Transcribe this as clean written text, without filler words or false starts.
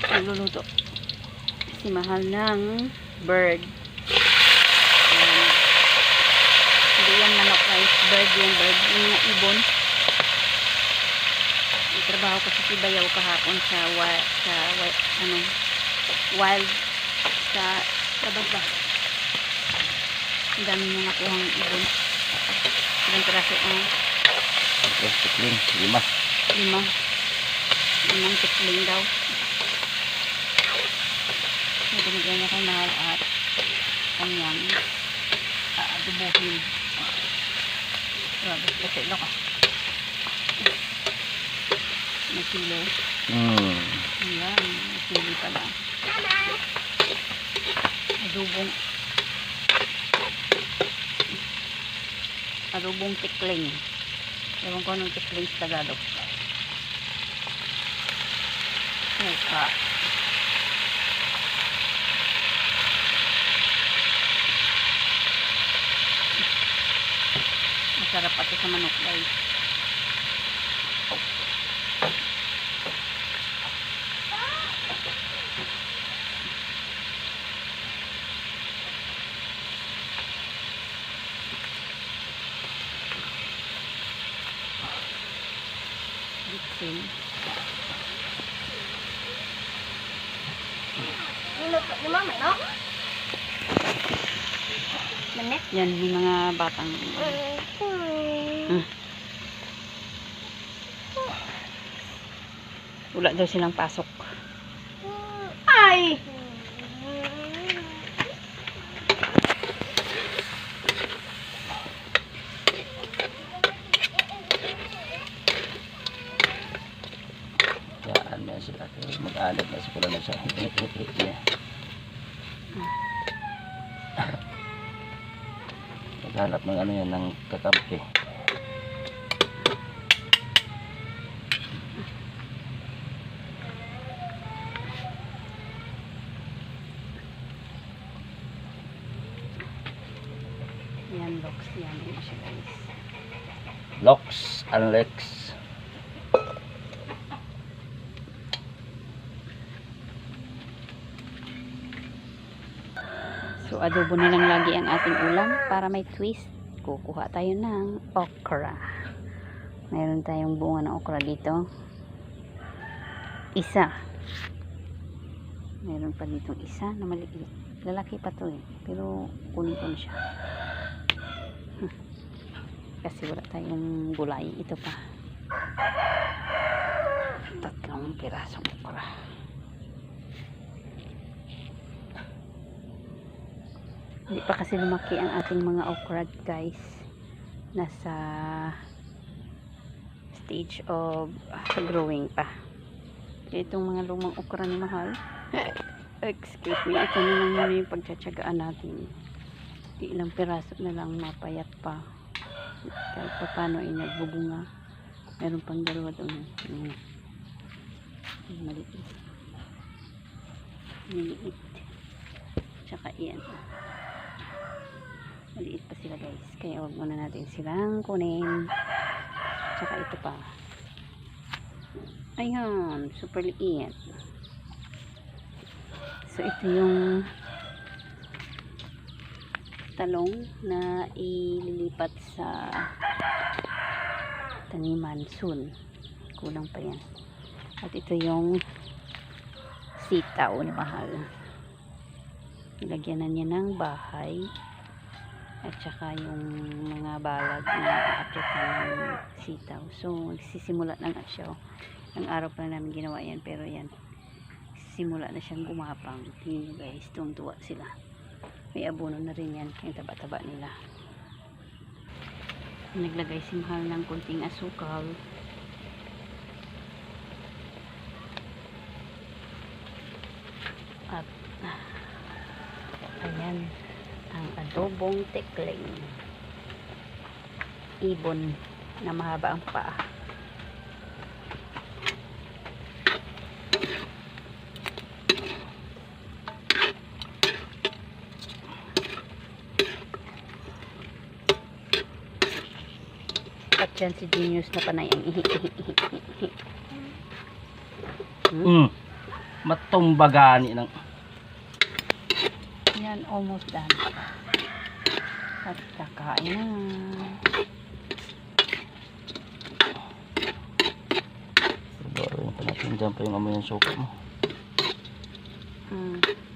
nagluluto si Mahal ng bird. Hindi yan manok guys, bird yan, bird yung mga ibon. Trabaho ko sa Sibayaw kahapon sa wild sa labag ba. Ang dami mga nakuhang ibon. Ilang piraso tikling, 5. 5 tikling daw. Binigyan niya kay Mahal at kanyang adubuhin. Grabe, kasi ilo ka. Nasilo. Ayan, nasili pala. Adubong tikling. Ewan ko anong tikling sa Tagalog. Eka. Masarap ito sa manok guys. Bitsin. Yan, may mga batang wala daw silang pasok. Ay! Yan na sila. Mag-alat na sila na siya. Maghanap ng ano yan, ng kakampi. Yan, Lox. Yan, yun siya guys. Lox and Lex. So, adobo na lang lagi ang ating ulam para may twist. Kukuha tayo ng okra. Mayroon tayong bunga ng okra dito. Isa. Mayroon pa ditong isa na maliit. Lalaki pa to eh. Pero kunin ko na siya. Kasi wala tayong gulay. Ito pa. 3 pirasong okra. Hindi pa kasi lumaki ang ating mga okra guys. Nasa stage of growing pa. Itong mga lumang okra ni Mahal. Excuse me. Ito na lang muna yung pagtsatsagaan natin. Ilang piraso na lang mapayat pa. Kahit pa paano ay nagbubunga. Meron pang dalawa doon. Maliit. Maliit. Tsaka iyan. Maliit pa sila guys. Kaya wag muna natin silang kunin. Tsaka ito pa. Ayan. Super liit. So ito yung talong na ililipat sa taniman soon. Kulang pa yan. At ito yung sitaw ni Mahal. Ilagyan na niya ng bahay. At saka yung mga balag na apritan ng sitaw. So, magsisimula na nga siya. Ang araw pa na namin ginawa yan. Pero yan, simula na siyang gumapang. Tingin nyo guys, tuwa sila. May abono na rin yan. Yung taba-taba nila. Naglagay si Mahal ng kunting asukal. At, ayan. Ang adobong tikling. Ibon na mahaba ang paa. At yan si Genius na panay ang ihi. matumbagani ng Yan, almost done. At kakain na. Siguro yung natin dyan pa yung amoy ng suka mo. Mm.